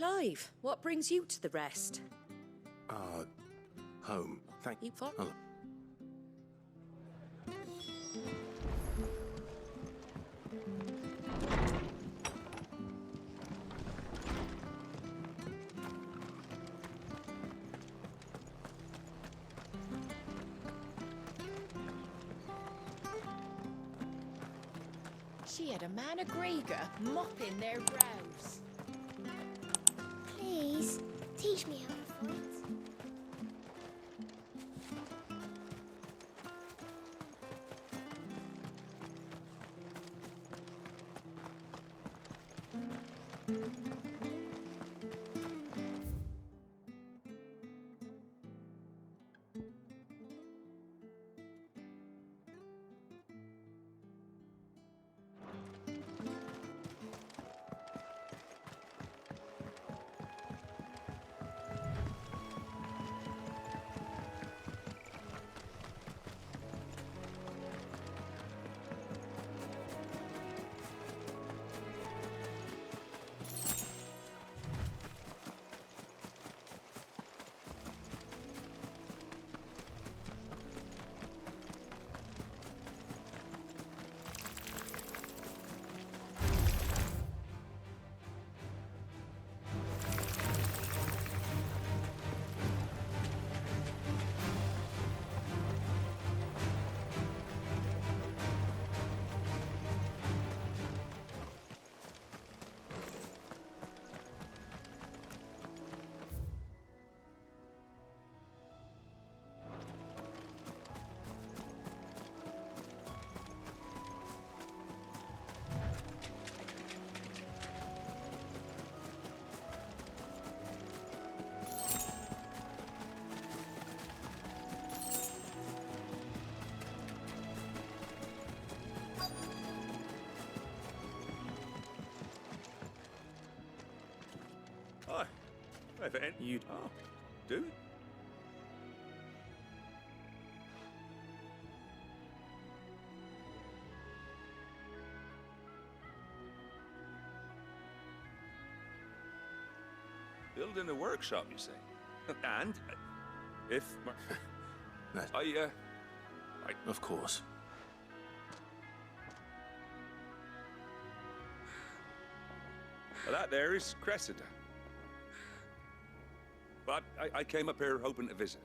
Clive, what brings you to the rest? Home. Thank You for? Hello. She had a man of Grieger mopping their brows. Please, teach me how to fight. Hi. You... Oh, do it? Building a workshop, you say? And if... That, I... of course. Well, that there is Cressida. But I came up here hoping to visit.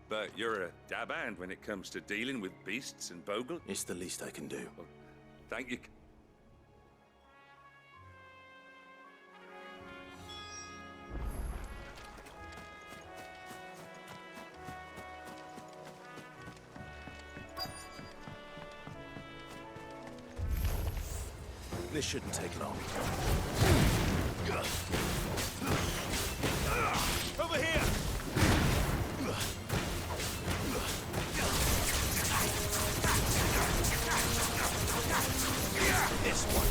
But you're a dab hand when it comes to dealing with beasts and bogle. It's the least I can do. Well, thank you. This shouldn't take long. Over here! This one.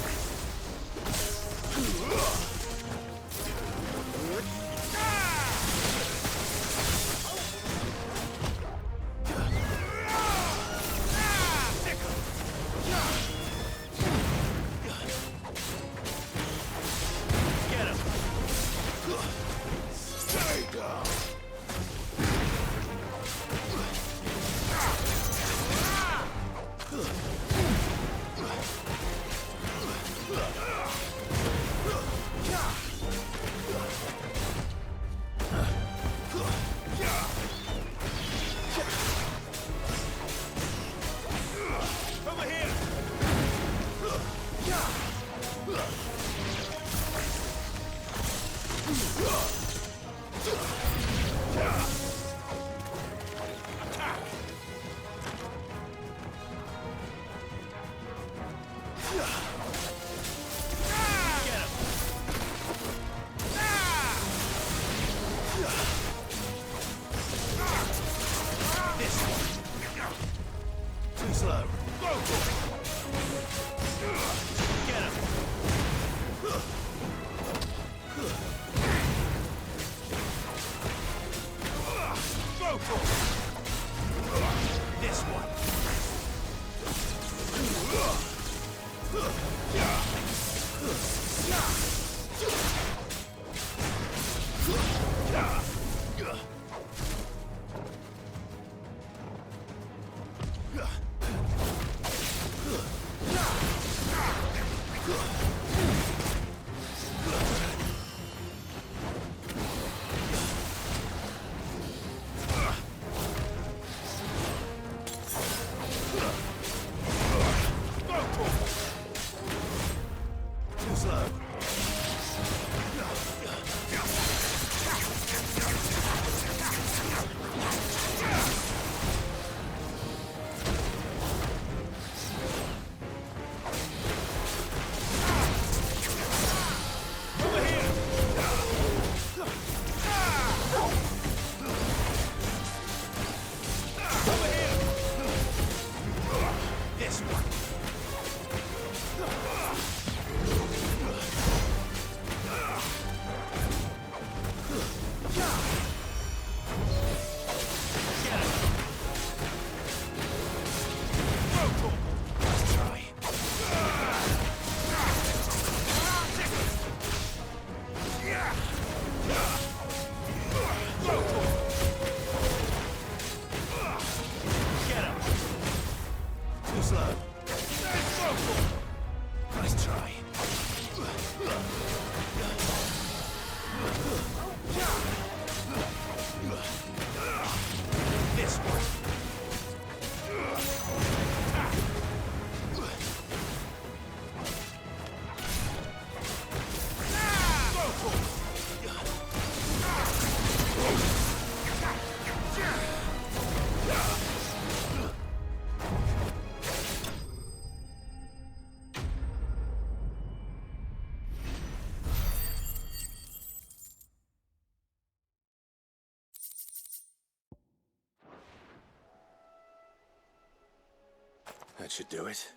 That should do it.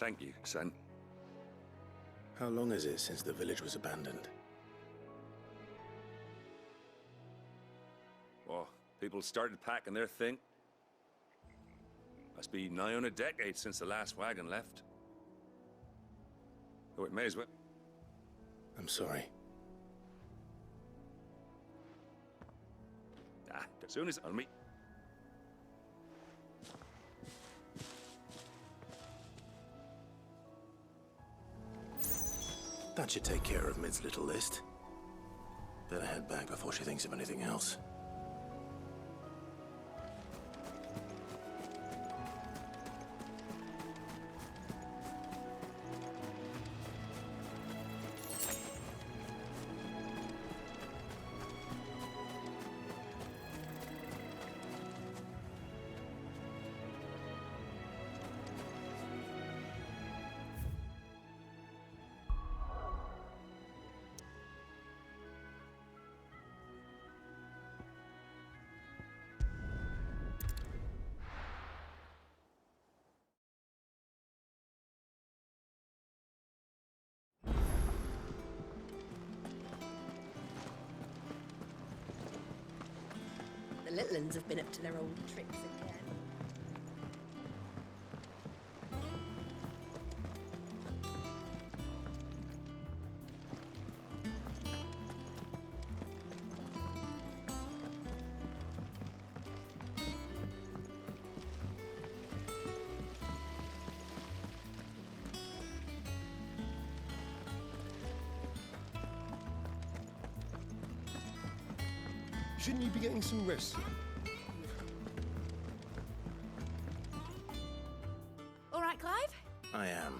Thank you, son. How long is it since the village was abandoned? Oh, people started packing their thing. Must be nigh on a decade since the last wagon left. Oh, it may as well. I'm sorry. As soon as I'll meet. That should take care of Mid's little list. Better head back before she thinks of anything else. The little ones have been up to their old tricks again. Shouldn't you be getting some rest? All right, Clive? I am.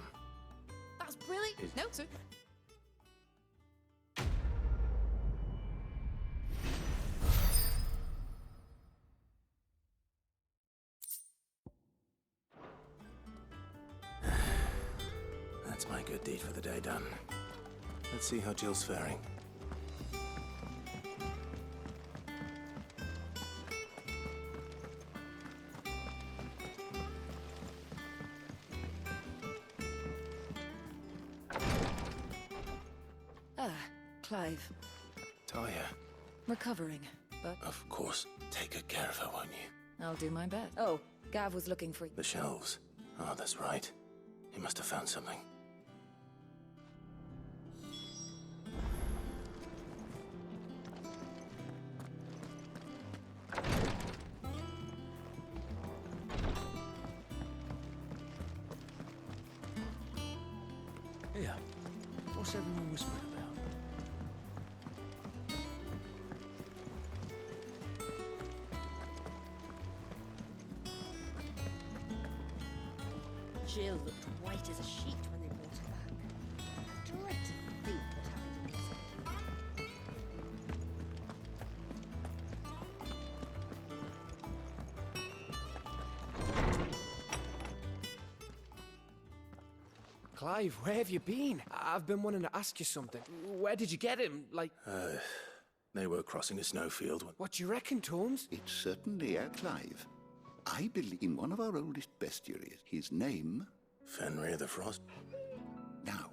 That's brilliant. No, sir. That's my good deed for the day done. Let's see how Jill's faring. Clive, Talia, recovering, but of course. Take good care of her, won't you? I'll do my best. Oh, Gav was looking for... The shelves. Oh, that's right. He must have found something. Here. What's everyone whispering about? Jill looked white as a sheet when they brought her back. Dread to think what happened to Lisa. Clive, where have you been? I've been wanting to ask you something. Where did you get him? Like, They were crossing a snowfield when... what do you reckon, Tomes? It's certainly a Clive. I believe in one of our oldest bestiaries. His name... Fenrir the Frost? Now,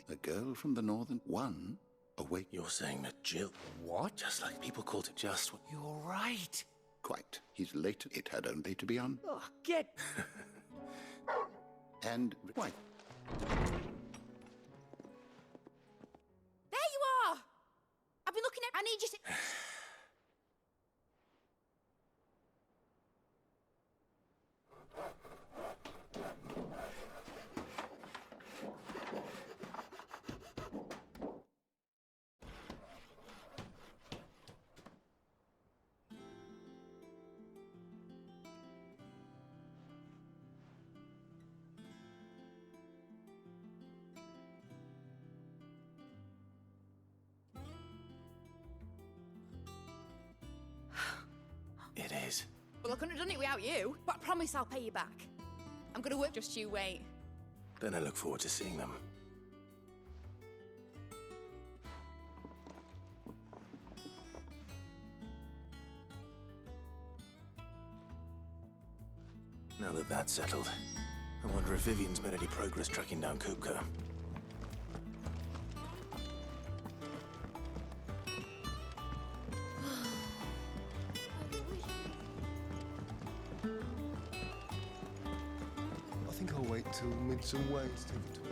a girl from the northern... One awake... You're saying that Jill... What? Just like people called it just... You're right. Quite. His later... It had only to be on... Oh, get... And... Why? There you are! I've been looking at... I need you to... It is. Well, I couldn't have done it without you, but I promise I'll pay you back. I'm gonna work, just you wait. Then I look forward to seeing them. Now that that's settled, I wonder if Vivian's made any progress tracking down Kupka. I think I'll wait till Midsome Ways take a talk.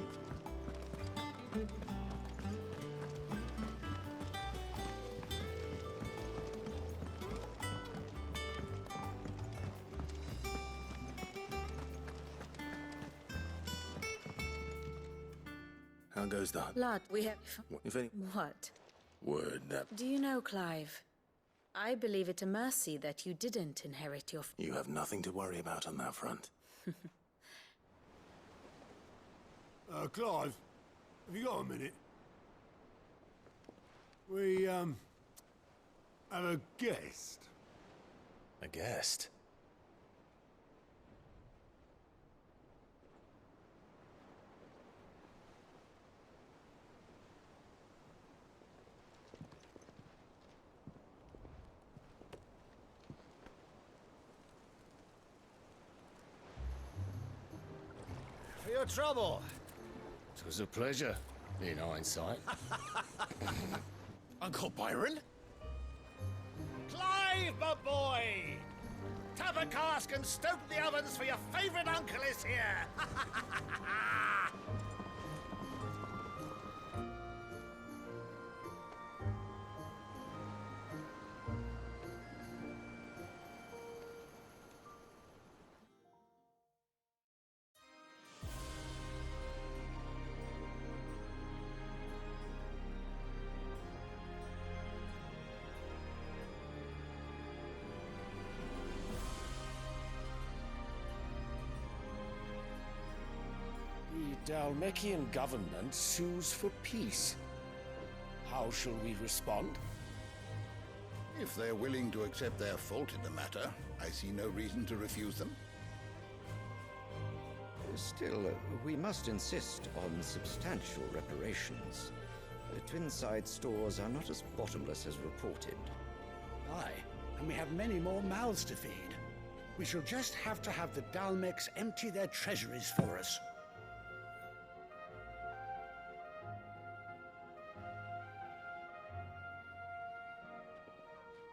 How goes the hunt? Lad, we have... If any What? word that Do you know, Clive? I believe it a mercy that you didn't inherit your... you have nothing to worry about on that front. Clive, have you got a minute? We, have a guest. A guest? For your trouble. It was a pleasure, in hindsight. Uncle Byron? Clive, my boy! Tap a cask and stoke the ovens for your favourite uncle is here! The Dalmekian government sues for peace. How shall we respond? If they're willing to accept their fault in the matter, I see no reason to refuse them. Still, we must insist on substantial reparations. The Twinside stores are not as bottomless as reported. Aye, and we have many more mouths to feed. We shall just have to have the Dalmecs empty their treasuries for us.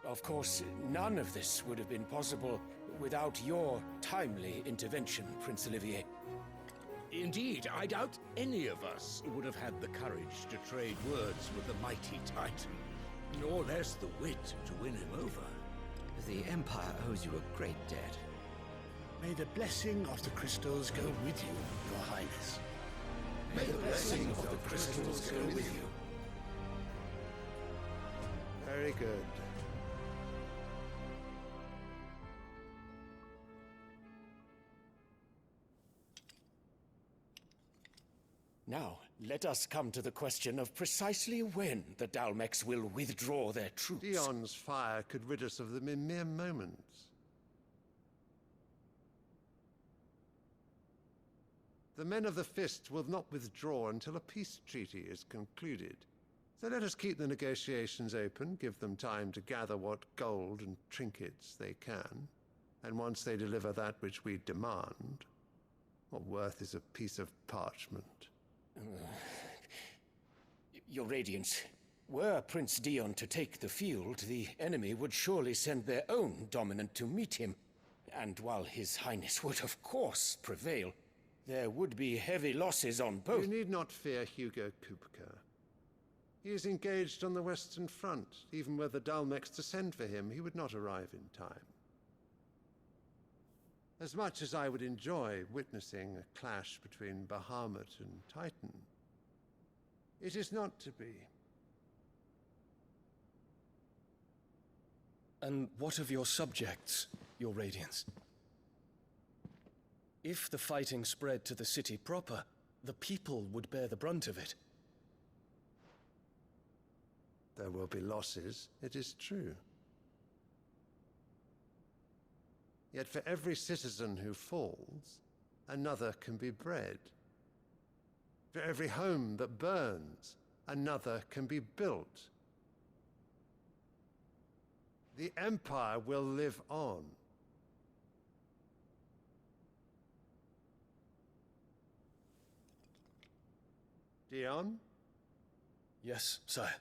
Of course, none of this would have been possible without your timely intervention, Prince Olivier. Indeed, I doubt any of us would have had the courage to trade words with the mighty Titan, nor less the wit to win him over. The Empire owes you a great debt. May the blessing of the crystals go with you, Your Highness. May the blessing of the crystals go with you. Very good. Now, let us come to the question of precisely when the Dalmecs will withdraw their troops. Dion's fire could rid us of them in mere moments. The men of the Fist will not withdraw until a peace treaty is concluded. So let us keep the negotiations open, give them time to gather what gold and trinkets they can, and once they deliver that which we demand, what worth is a piece of parchment? Your Radiance, were Prince Dion to take the field, the enemy would surely send their own dominant to meet him. And while His Highness would of course prevail, there would be heavy losses on both. You need not fear Hugo Kupka. He is engaged on the Western Front. Even were the Dalmecs to send for him, he would not arrive in time. As much as I would enjoy witnessing a clash between Bahamut and Titan, it is not to be. And what of your subjects, Your Radiance? If the fighting spread to the city proper, the people would bear the brunt of it. There will be losses, it is true. Yet for every citizen who falls, another can be bred. For every home that burns, another can be built. The Empire will live on. Dion? Yes, sire.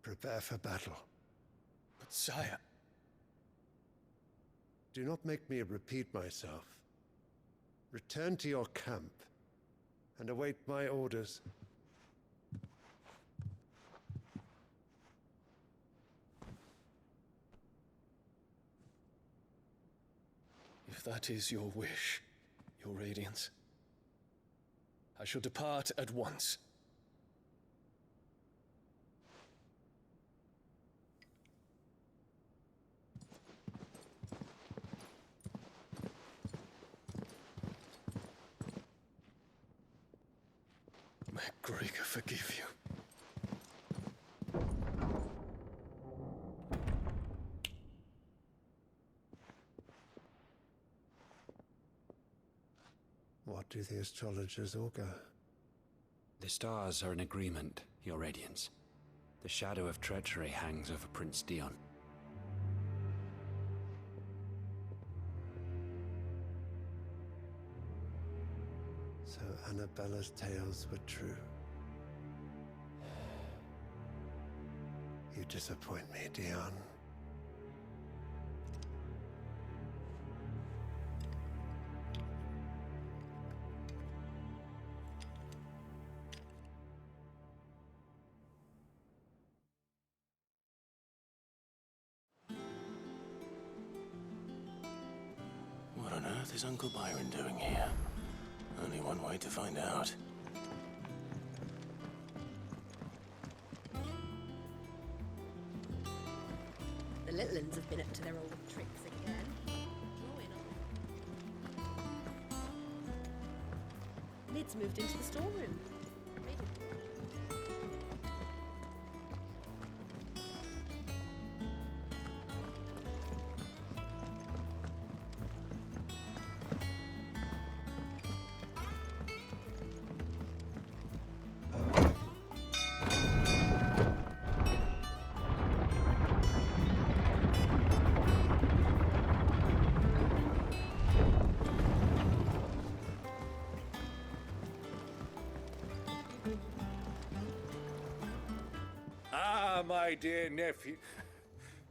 Prepare for battle. But sire... Do not make me repeat myself. Return to your camp and await my orders. If that is your wish, your Radiance, I shall depart at once. May Gregor forgive you. What do the astrologers augur? The stars are in agreement, Your Radiance. The shadow of treachery hangs over Prince Dion. So Annabella's tales were true. You disappoint me, Dion. What on earth is Uncle Byron doing here? Only one way to find out. The little uns have been up to their old tricks again. Lid's moved into the storeroom. Ah, my dear nephew.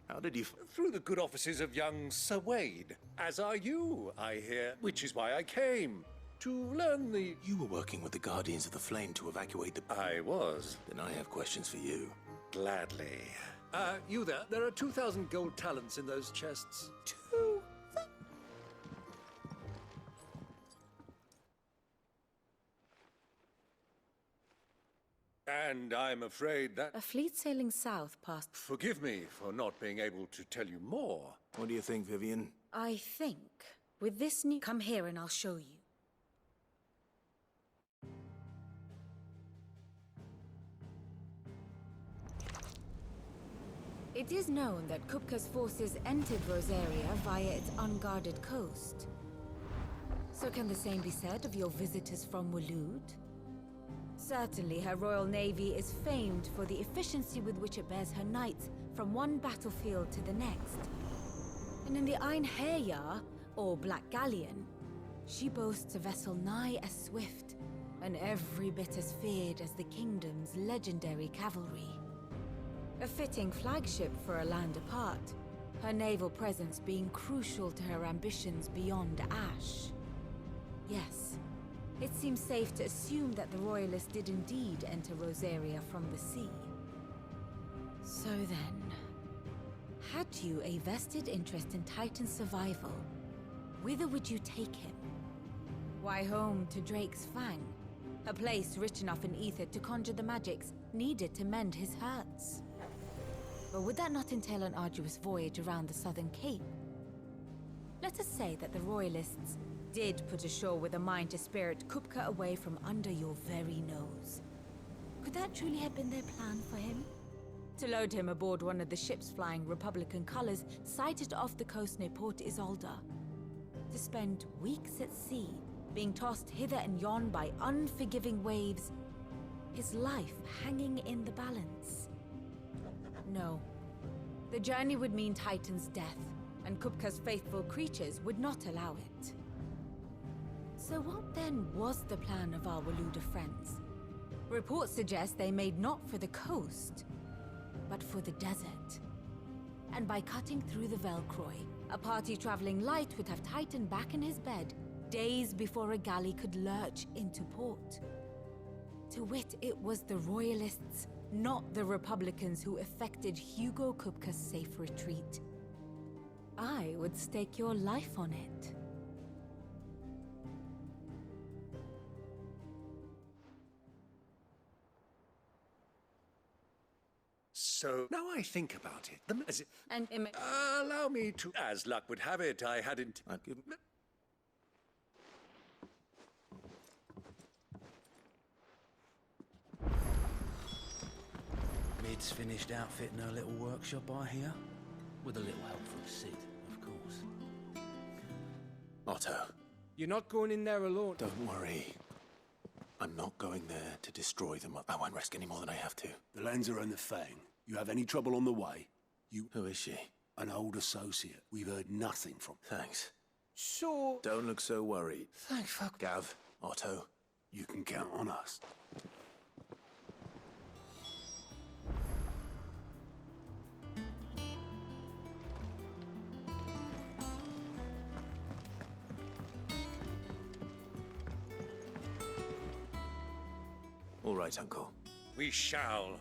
How did you... Through the good offices of young Sir Wade. As are you, I hear. Which is why I came. To learn the... You were working with the Guardians of the Flame to evacuate the... I was. Then I have questions for you. Gladly. You there. There are 2,000 gold talents in those chests. And I'm afraid that... A fleet sailing south past... Forgive me for not being able to tell you more. What do you think, Vivian? I think, with this new... Come here and I'll show you. It is known that Kupka's forces entered Rosaria via its unguarded coast. So can the same be said of your visitors from Waloed? Certainly, her royal navy is famed for the efficiency with which it bears her knights from one battlefield to the next. And in the Einherjar, or Black Galleon, she boasts a vessel nigh as swift, and every bit as feared as the kingdom's legendary cavalry. A fitting flagship for a land apart, her naval presence being crucial to her ambitions beyond Ash. Yes. It seems safe to assume that the Royalists did indeed enter Rosaria from the sea. So then, had you a vested interest in Titan's survival, whither would you take him? Why, home to Drake's Fang, a place rich enough in ether to conjure the magics needed to mend his hurts. But would that not entail an arduous voyage around the southern cape? Let us say that the Royalists did put ashore with a mind to spirit Kupka away from under your very nose. Could that truly have been their plan for him? To load him aboard one of the ships flying Republican colors sighted off the coast near Port Isolde. To spend weeks at sea, being tossed hither and yon by unforgiving waves, his life hanging in the balance. No. The journey would mean Titan's death, and Kupka's faithful creatures would not allow it. So what then was the plan of our Waluda friends? Reports suggest they made not for the coast, but for the desert. And by cutting through the Velcroy, a party traveling light would have Titan back in his bed days before a galley could lurch into port. To wit, it was the Royalists, not the Republicans, who effected Hugo Kupka's safe retreat. I would stake your life on it. So, now I think about it, allow me to... As luck would have it, I hadn't... Mid's finished outfitting her little workshop, I hear. With a little help from Sid, of course. Otto. You're not going in there alone. Don't worry. I'm not going there to destroy them. I won't risk any more than I have to. The Lenser and the Fang. You have any trouble on the way? Who is she? An old associate. We've heard nothing from. Thanks. So... Don't look so worried. Thank fuck. Gav, Otto. You can count on us. All right, Uncle. We shall.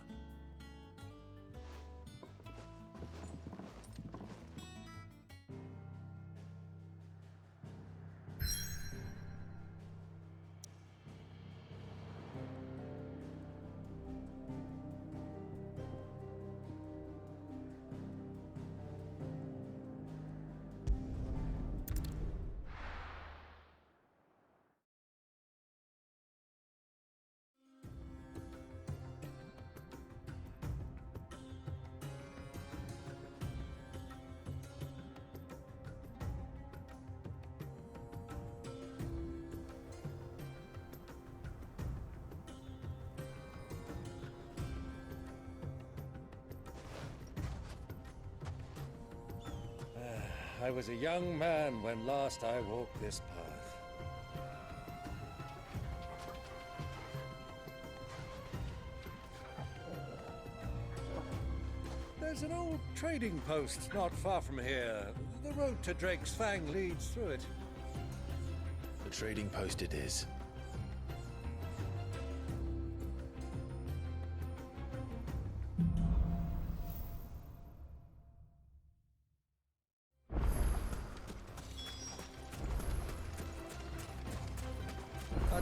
I was a young man when last I walked this path. There's an old trading post not far from here. The road to Drake's Fang leads through it. The trading post it is.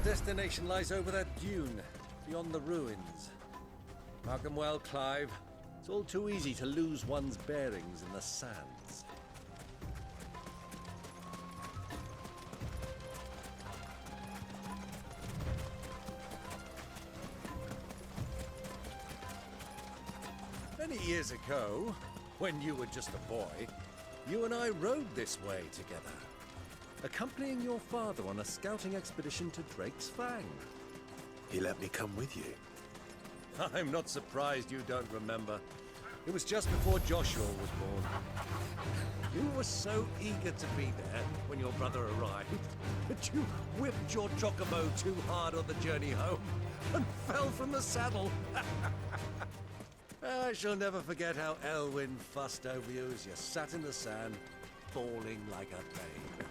Destination lies over that dune, beyond the ruins. Mark 'em well, Clive. It's all too easy to lose one's bearings in the sands. Many years ago, when you were just a boy, you and I rode this way together, accompanying your father on a scouting expedition to Drake's Fang. He let me come with you. I'm not surprised you don't remember. It was just before Joshua was born. You were so eager to be there when your brother arrived that you whipped your chocobo too hard on the journey home and fell from the saddle. I shall never forget how Elwyn fussed over you as you sat in the sand, bawling like a babe.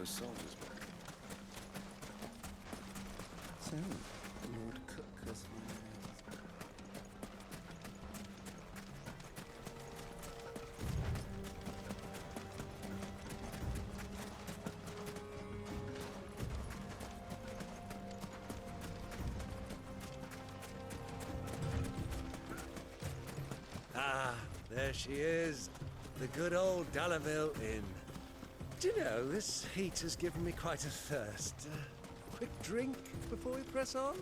soldiers back. So, Lord Cook has Ah, there she is. The good old Dallaville Inn. Do you know, this heat has given me quite a thirst. Quick drink before we press on?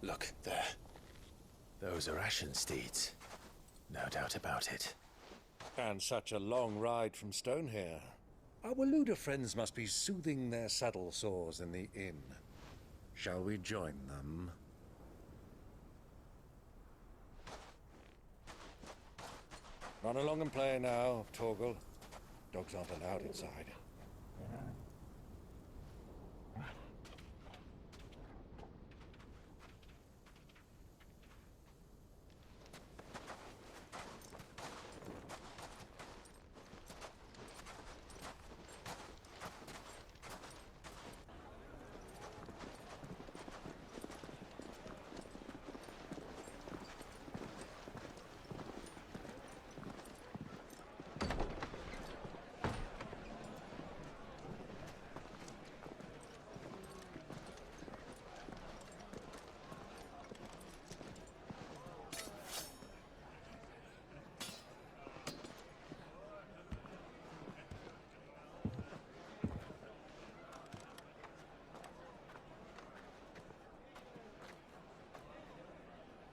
Look, there. Those are Ashen steeds. No doubt about it. And such a long ride from Stonehair. Our Waluda friends must be soothing their saddle sores in the inn. Shall we join them? Run along and play now, Torgal. Dogs aren't allowed inside.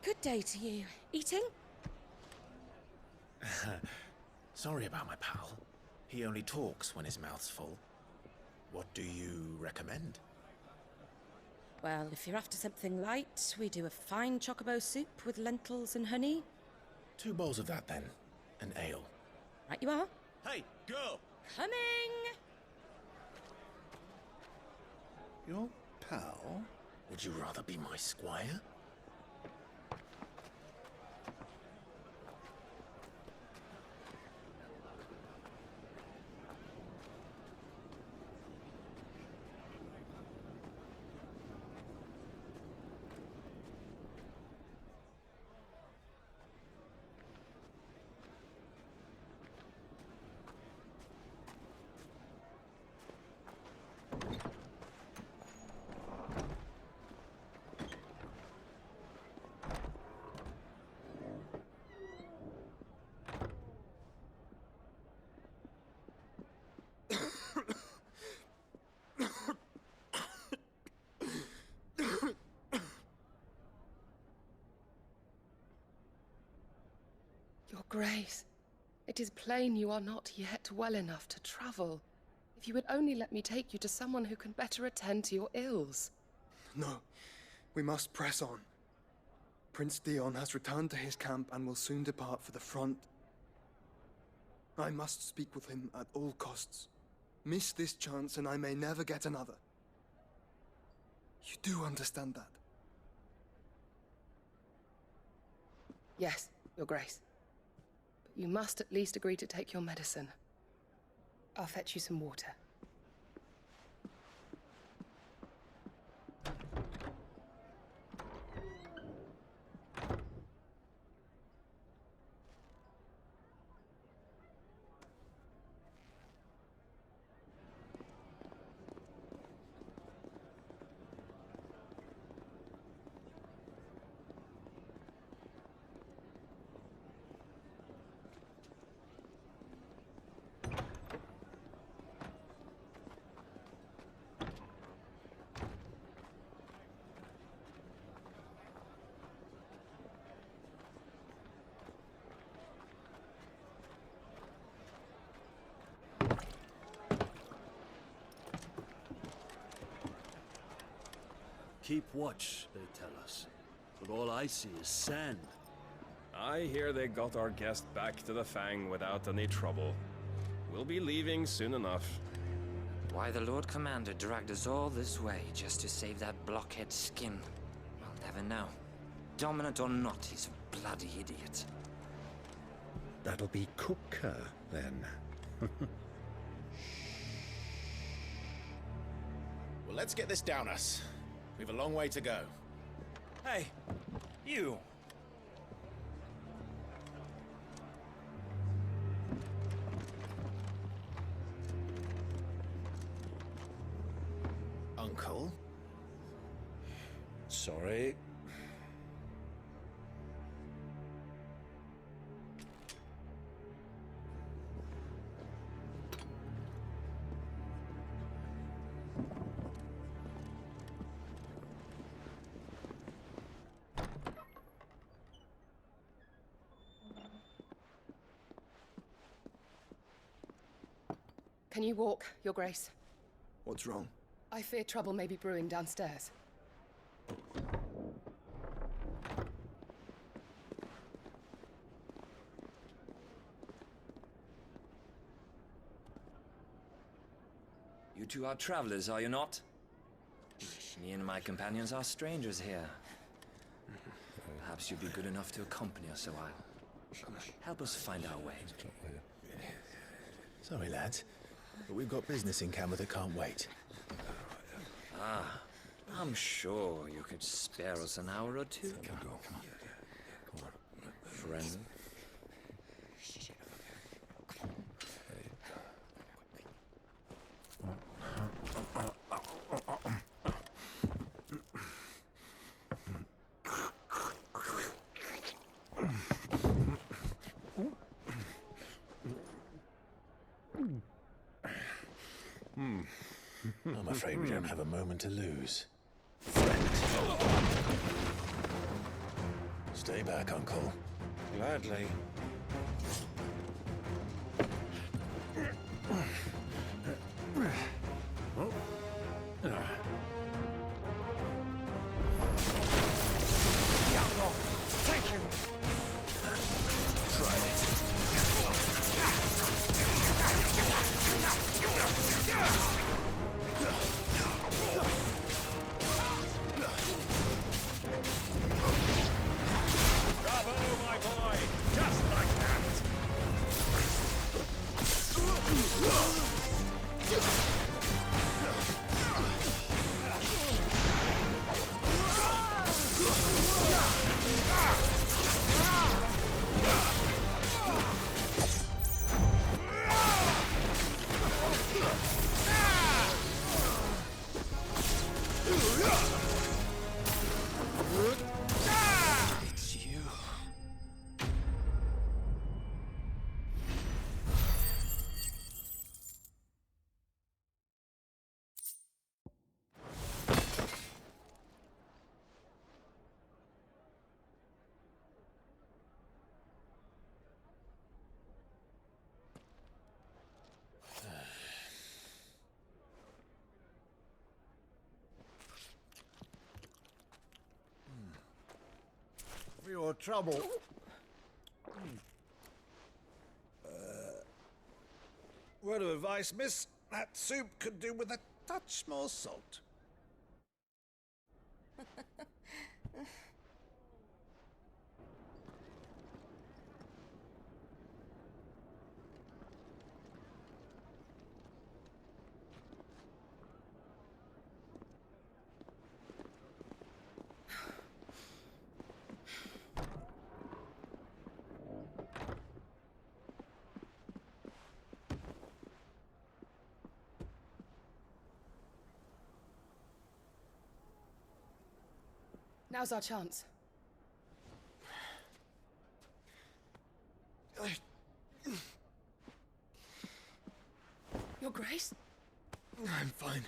Good day to you. Eating? Sorry about my pal. He only talks when his mouth's full. What do you recommend? Well, if you're after something light, we do a fine chocobo soup with lentils and honey. 2 bowls of that, then. An ale. Right you are. Hey, girl! Coming! Your pal? Would you rather be my squire? Your Grace, it is plain you are not yet well enough to travel. If you would only let me take you to someone who can better attend to your ills. No, we must press on. Prince Dion has returned to his camp and will soon depart for the front. I must speak with him at all costs. Miss this chance and I may never get another. You do understand that? Yes, Your Grace. But you must at least agree to take your medicine. I'll fetch you some water. Keep watch, they tell us. But all I see is sand. I hear they got our guest back to the Fang without any trouble. We'll be leaving soon enough. Why the Lord Commander dragged us all this way just to save that blockhead skin, I'll never know. Dominant or not, he's a bloody idiot. That'll be Cooker, then. Well, let's get this down us. We've a long way to go. Hey, you! Uncle? Sorry. Can you walk, Your Grace? What's wrong? I fear trouble may be brewing downstairs. You two are travelers, are you not? Me and my companions are strangers here. Perhaps you'd be good enough to accompany us a while. Help us find our way. Sorry, lads, but we've got business in camera that can't wait. Ah, I'm sure you could spare us an hour or two. Come on. Friend. I'm afraid we don't have a moment to lose. Stay back, Uncle. Gladly. Thank you! Try it. Bravo, my boy! Just like that! It's you. For your trouble. Word of advice, miss. That soup could do with a touch more salt. Now's our chance. Your Grace? I'm fine.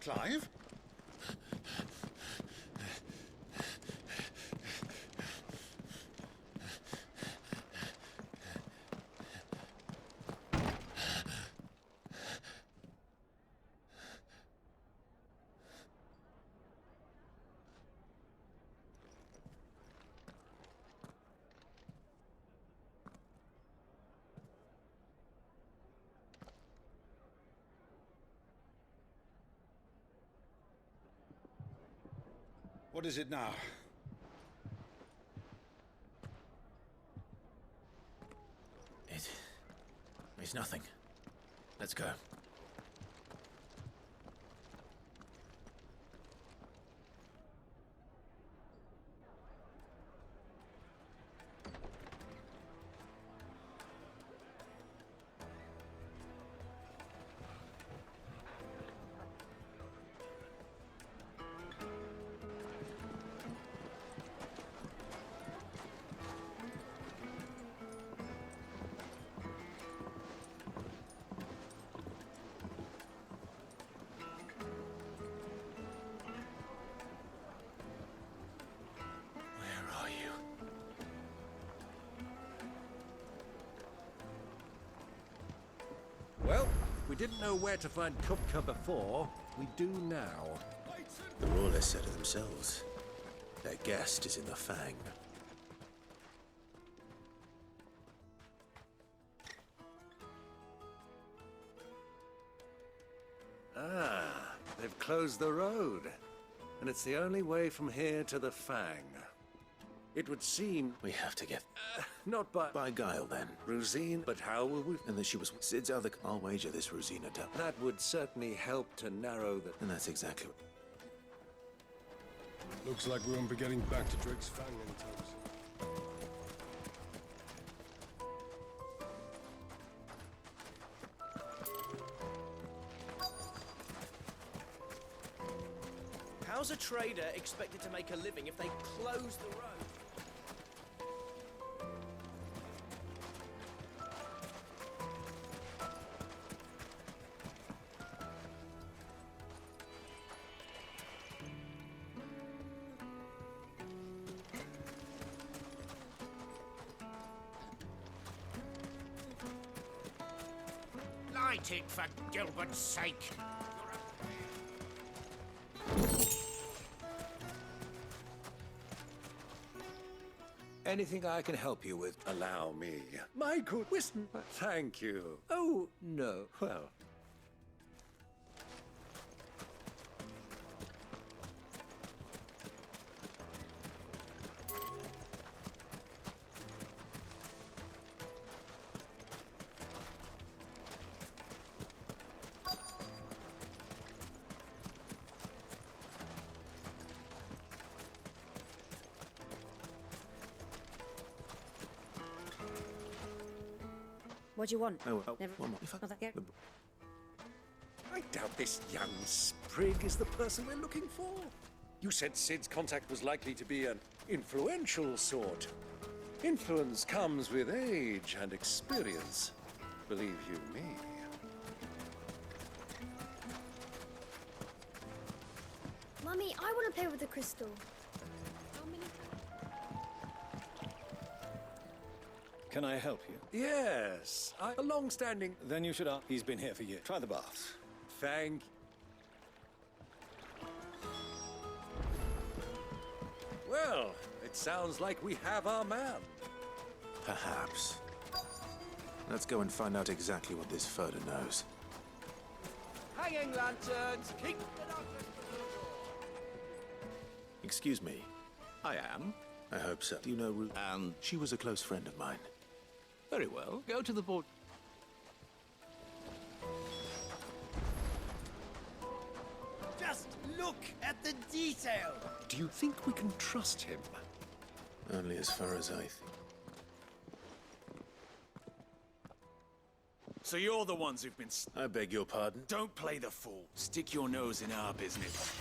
Clive? What is it now? It's nothing. Let's go. Well, we didn't know where to find Kupka before. We do now. The Rawlers said it themselves. Their guest is in the Fang. Ah, they've closed the road. And it's the only way from here to the Fang. It would seem... We have to get... not by... By Guile, then. Rosine, but how will we... And that she was Sid's other... I'll wager this Rosina does. That would certainly help to narrow the... And that's exactly... Looks like we won't be getting back to Drake's Fang anytime soon. How's a trader expected to make a living if they close the road? Light it, for Gilbert's sake. Anything I can help you with, allow me. My good wisdom. Thank you. Oh, no. Well. What do you want? Oh, Never. one more. Not that good. I doubt this young sprig is the person we're looking for. You said Sid's contact was likely to be an influential sort. Influence comes with age and experience. Believe you me. Mummy, I want to play with the crystal. Can I help you? Yes, a long-standing... Then you should ask. He's been here for years. Try the baths. Thank... Well, it sounds like we have our man. Perhaps. Let's go and find out exactly what this Furter knows. Hanging lanterns! Keep the darkness from the door! Excuse me. I am. I hope so. Do you know Ruth? And she was a close friend of mine. very well. Go to the board. Just look at the detail! Do you think we can trust him? Only as far as I think. So you're the ones who've been... I beg your pardon? Don't play the fool. Stick your nose in our business.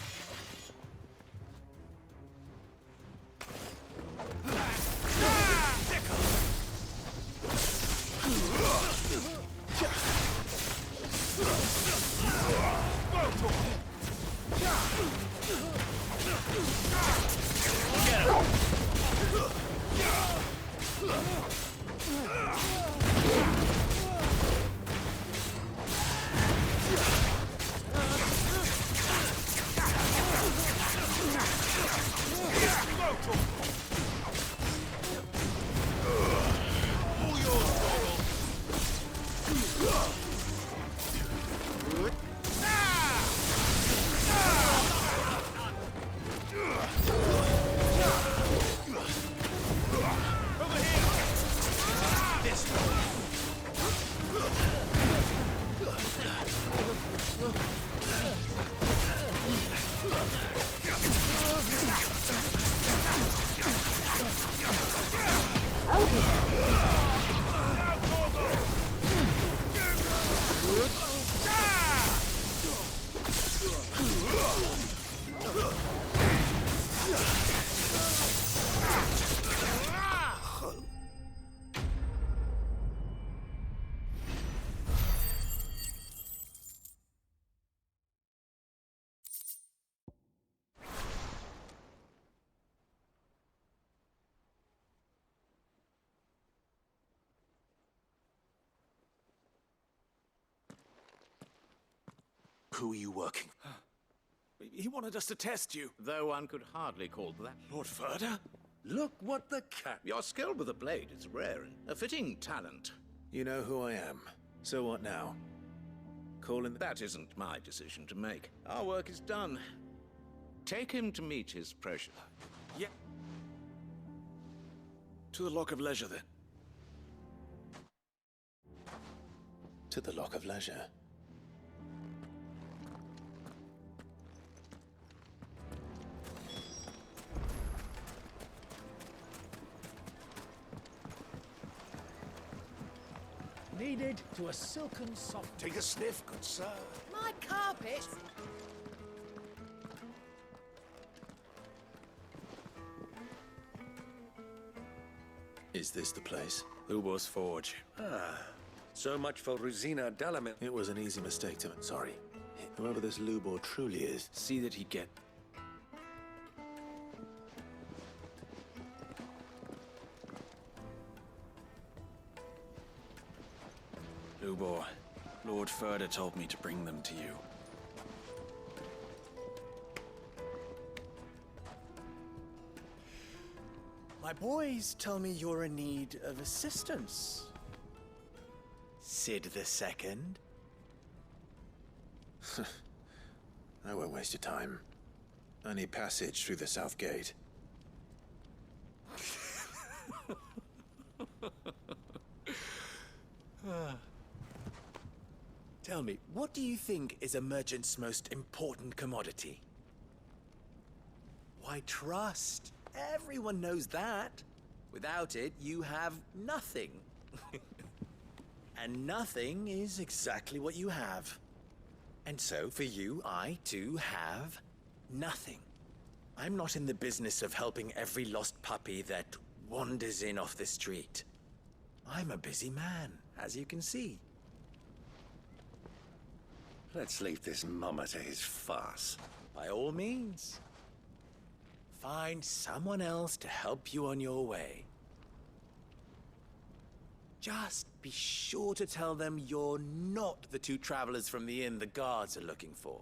Who are you working? He wanted us to test you. Though one could hardly call that. Lord Furder? Look what the cat... Your skill with the blade is rare and a fitting talent. You know who I am. So what now? Calling... That isn't my decision to make. Our work is done. Take him to meet his precious... Yeah. To the Lock of Leisure, then. To the Lock of Leisure. Needed to a silken soft. Take a sniff, good sir. My carpet! Is this the place? Ubor's Forge. Ah, so much for Rosina Dalamil. It was an easy mistake to... Sorry. Whoever this Lubor truly is... See that he get... Lubor, Lord Furder told me to bring them to you. My boys tell me you're in need of assistance. Sid the Second? I won't waste your time. I need passage through the south gate. Tell me, what do you think is a merchant's most important commodity? Why, trust. Everyone knows that. Without it, you have nothing. And nothing is exactly what you have. And so, for you, I, too, have nothing. I'm not in the business of helping every lost puppy that wanders in off the street. I'm a busy man, as you can see. Let's leave this mummer to his farce. By all means. Find someone else to help you on your way. Just be sure to tell them you're not the two travelers from the inn the guards are looking for.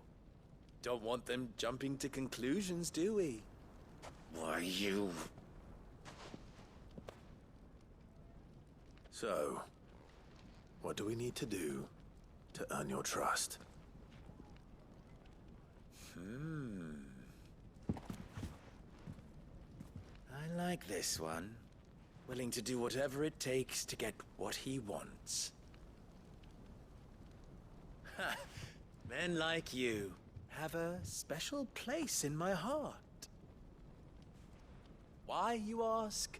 Don't want them jumping to conclusions, do we? Why, you... So, what do we need to do to earn your trust? I like this one. Willing to do whatever it takes to get what he wants. Ha! Men like you have a special place in my heart. Why, you ask?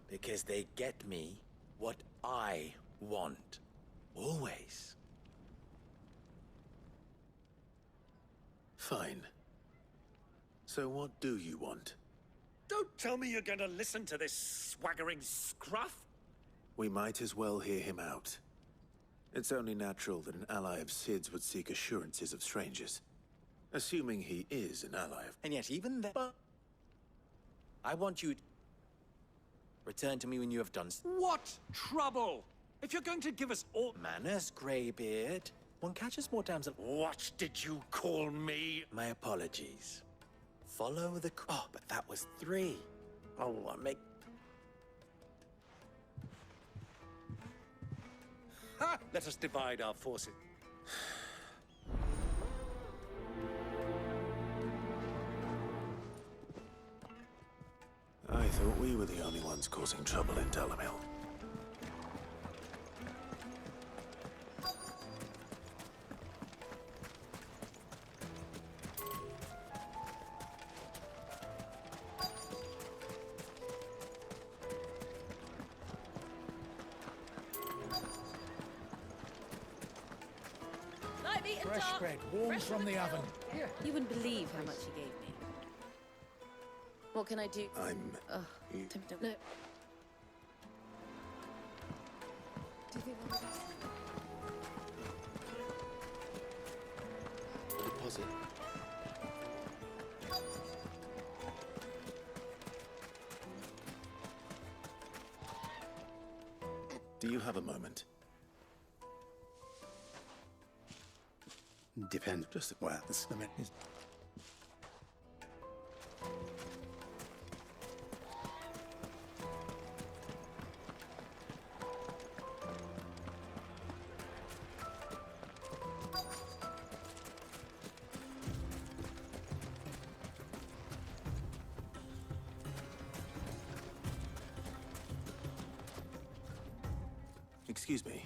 Because they get me what I want. Always. Fine. So what do you want? Don't tell me you're going to listen to this swaggering scruff! We might as well hear him out. It's only natural that an ally of Sid's would seek assurances of strangers. Assuming he is an ally of... And yet even then... I want you to... Return to me when you have done... What trouble? If you're going to give us all... Manners, Greybeard. One catches more damsel... What did you call me? My apologies. Follow the... Oh, but that was 3. Oh, I make... Ha! Let us divide our forces. I thought we were the only ones causing trouble in Dalamil. Fresh bread, warm from the oven. You wouldn't believe how much he gave me. What can I do? I'm... Don't know. Do you think one Deposit. Do you have a moment? Depends. Just, well, I mean, Excuse me.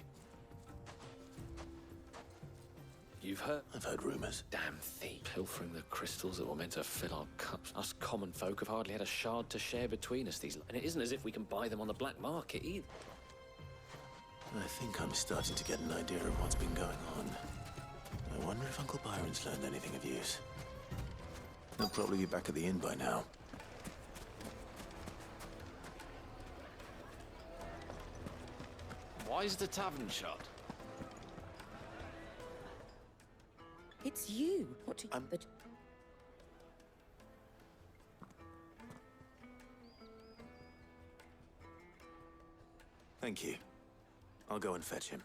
You've heard? I've heard rumors. Damn thief. Pilfering the crystals that were meant to fill our cups. Us common folk have hardly had a shard to share between us these... And it isn't as if we can buy them on the black market either. I think I'm starting to get an idea of what's been going on. I wonder if Uncle Byron's learned anything of use. He'll probably be back at the inn by now. Why is the tavern shut? It's you. What do you... But... Thank you. I'll go and fetch him.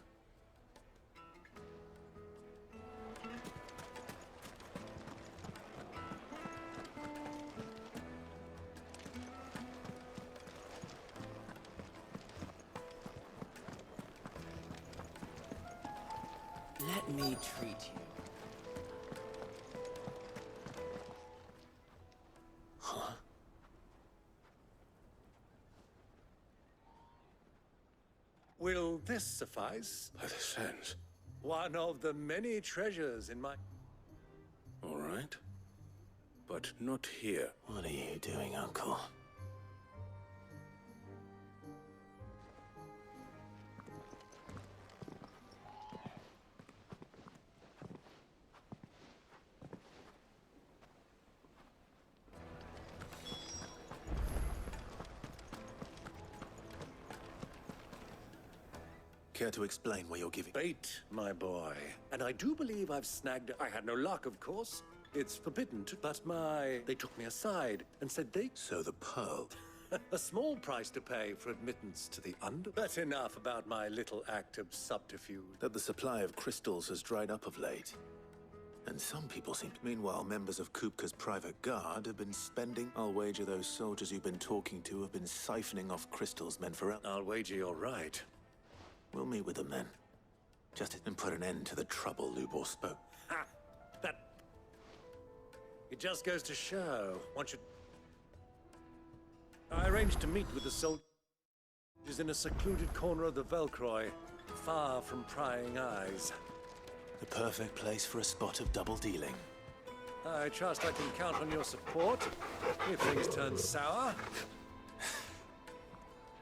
Let me treat you. Huh? Will this suffice? By the sense. One of the many treasures in my... All right. But not here. What are you doing, Uncle? Care to explain why you're giving... Bait, my boy. And I do believe I've snagged... I had no luck, of course. It's forbidden to... But They took me aside and said they... So the pearl... A small price to pay for admittance to the under... But enough about my little act of subterfuge. That the supply of crystals has dried up of late. And some people seem to... Meanwhile, members of Kupka's private guard have been spending... I'll wager those soldiers you've been talking to have been siphoning off crystals meant for... I'll wager you're right. We'll meet with them then. Just and put an end to the trouble Lubor spoke. Ha! That... It just goes to show. One should... I arranged to meet with the soldiers in a secluded corner of the Velcroy, far from prying eyes. The perfect place for a spot of double dealing. I trust I can count on your support if things turn sour.